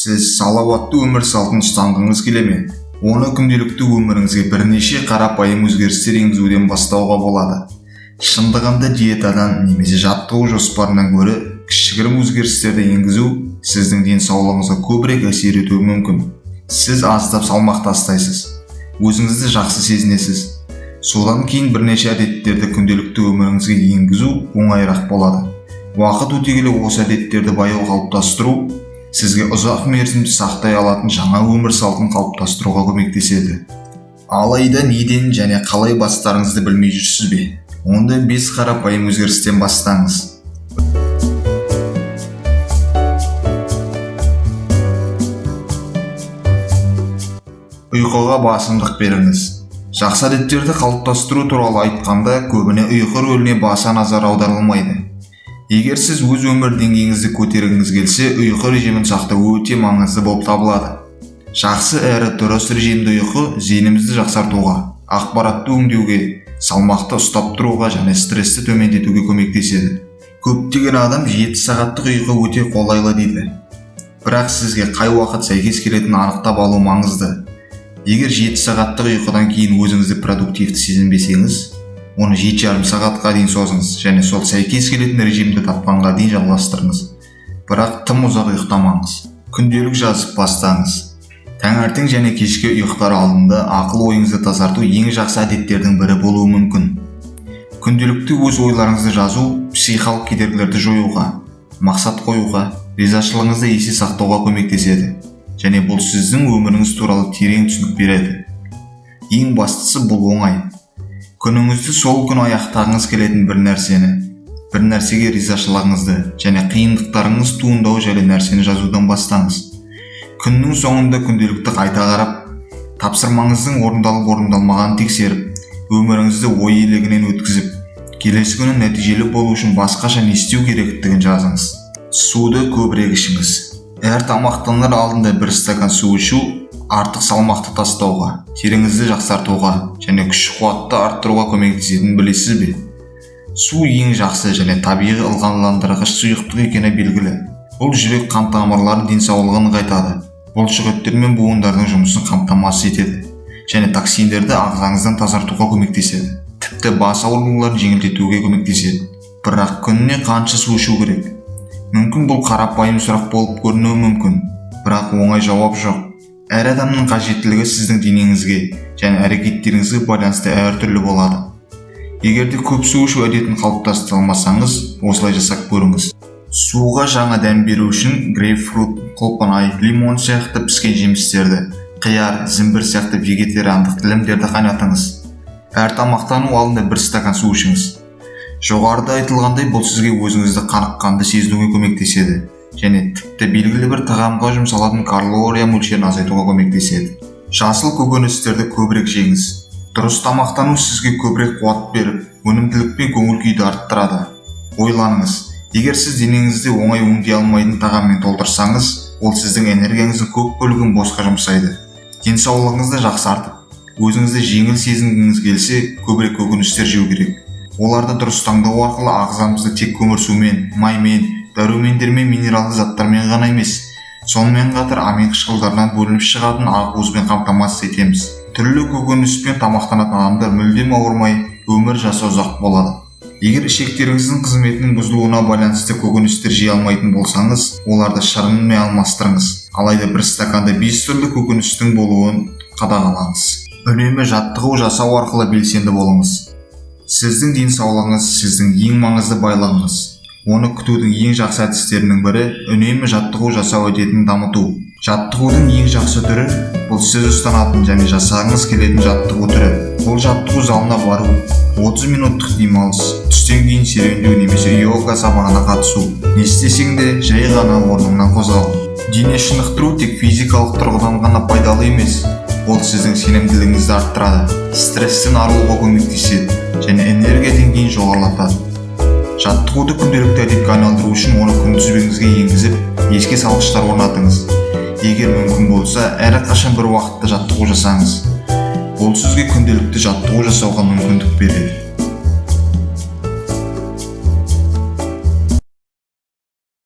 Сіз салауатты өмір салтын ұстанғыңыз келе ме? Оны күнделікті өміріңізге бірнеше қарапайым өзгерістер енгізуден бастауға болады. Шындығында диетадан немесе жаттығу жоспарынан гөрі кішігірім өзгерістерді енгізу сіздің денсаулығыңызға көбірек әсер етуі мүмкін. Сіз аздап салмақ тастайсыз, өзіңізді жақсы сезінесіз. Содан кейін бірнеше әдеттерді күнделікті өміріңізге енгізу оңайырақ болады. Уақыт өте келе осы әдеттерді баяу қалыптастыру сізге ұзақ мерзімді сақтай алатын жаңа өмір салтын қалыптастыруға көмектеседі. Алайда неден және қалай бастарыңызды білмей жүрсіз бе? Онда 5 қарапайым өзгерістен бастаңыз. Ұйқыға басымдық беріңіз. Жақсы әдеттерді қалыптастыру туралы айтқанда көбіне ұйқы рөліне баса назар аударылмайды. Егер сіз өз өмір деңгейіңізді көтергіңіз келсе, ұйқы режимін сақтау өте маңызды болып табылады. Жақсы әрі дұрыс режимді ұйқы зейінімізді жақсартуға, ақпаратты өңдеуге, салмақты ұстап тұруға және стрессті төмендетуге көмектеседі. Көптеген адам 7 сағаттық ұйқы өте қолайлы дейді. Бірақ сізге қай уақыт сәйкес келетінін анықтап алу маңызды. Егер 7 сағаттық ұйқыдан кейін өзіңізді продуктивті сезінбесеңіз, оны 7,5 сағатқа дейін созыңыз және сол сәйкес келетін режимді тапқанға дейін жалғастырыңыз. Бірақ тым ұзақ ұйықтамаңыз. Күнделік жазып бастаңыз. Таңертең және кешке ұйықтар алдында ақыл ойыңызды тазарту ең жақсы әдеттердің бірі болуы мүмкін. Күнделікті өз ойларыңызды жазу психикалық кедергілерді жоюға, мақсат қоюға, ризашылығыңызды есте сақтауға көмектеседі және бұл сіздің өміріңіз туралы терең түсінік береді. Ең бастысы бұл оңай. Күніңізді сол күн аяқтағыңыз келетін бір нәрсеге ризашылығыңызды және қиындықтарыңыз туындау жайлы нәрсені жазудан бастаңыз. Күннің соңында күнделікті қайта қарап, тапсырмаңыздың орындалып-орындалмағанын тексеріп, өміріңізді ой елегінен өткізіп, келесі күні нәтижелі болу үшін басқаша не істеу керектігін жазыңыз. Суды көбірек ішіңіз. Әр тамақтанар алдында 1 стакан су ішу артық салмақты тастауға, теріңізді жақсартуға және күш-қуатты арттыруға көмектесетінін білесіз бе? Су ең жақсы және табиғи ылғалдандырғыш сұйықтық екені белгілі. Бұл жүрек қан тамырларының денсаулығын нығайтады. Бұлшықеттер мен буындардың жұмысын қамтамасыз етеді және токсиндерді ағзаңыздан тазартуға көмектеседі. Тіпті бас ауруларын жеңілдетуге көмектеседі. Бірақ күніне қанша су ішу керек? Мүмкін бұл қарапайым сұрақ болып көрінуі мүмкін, бірақ оңай жауап жоқ. Әр адамның қажеттілігі сіздің денеңізге және әрекеттеріңізге байланысты әртүрлі болады. Егер де көп су ішу әдетін қалыптастыра алмасаңыз, осылай жасап көріңіз. Суға жаңа дәм беру үшін грейпфрут, құлпынай, лимон сияқты піскен жемістерді, қияр, зімбір сияқты вегетариандық тілімдерді қайнатыңыз. Әр тамақтану алдында 1 стакан су ішіңіз. Жоғарыда айтылғандай, бұл сізге өзіңізді қаныққанды сезінуге көмектеседі және тіпті белгілі бір тағамға жұмсалатын калория мөлшерін азайтуға көмектеседі. Жасыл көкөністерді көбірек жеңіз. Дұрыс тамақтану сізге көбірек қуат беріп, өнімділік пен көңіл күйді арттырады. Ойланыңыз, егер сіз денеңізді оңай өңдей алмайтын тағаммен толтырсаңыз, ол сіздің энергияңыздың көп бөлігін босқа жұмсайды. Денсаулығыңызды жақсартып, өзіңізді жеңіл сезінгіңіз келсе, көбірек көкөністер жеу керек. Оларды дұрыс таңдау арқылы ағзамызды тек көмірсумен, маймен, дәрумендермен, минералды заттармен ғана емес, сонымен қатар амин қышқылдарынан бөлініп шығатын ақуызбен қамтамасыз етеміз. Түрлі көкөніспен тамақтанатын адамдар мүлдем ауырмай, өмір жасы ұзақ болады. Егер ішектеріңіздің қызметінің бұзылуына байланысты көкөністер жей алмайтын болсаңыз, оларды шырынмен алмастырыңыз. Алайда 1 стаканда 5 түрлі көкөністің болуын қадағалаңыз. Үнемі жаттығу жасау арқылы белсенді болыңыз. Сіздің денсаулығыңыз сіздің ең маңызды байлығыңыз. Оны күтудің ең жақсы әдістерінің бірі үнемі жаттығу жасау әдетін дамыту. Жаттығудың ең жақсы түрі бұл сіз ұстанатын және жасағыңыз келетін жаттығу түрі. Бұл жаттығу залына бару, 30 минуттық демалыс, түстен кейін серуендеу немесе йога сабағына қатысу. Не істесең де жай ғана орныңнан қозғал. Дене шынықтыру тек физикалық тұрғыдан ғана пайдалы емес, ол сіздің сенімділігіңізді арттырады, стресстен арылуға көмектеседі және энергия деңгейін жоғарылатады. Жаттығуды күнделікті әдетке айналдыру үшін оны күнтізбеңізге енгізіп, еске салғыштар орнатыңыз. Егер мүмкін болса, әрқашан бір уақытта жаттығу жасаңыз. Бұл сізге күнделікті жаттығу жасауға мүмкіндік береді.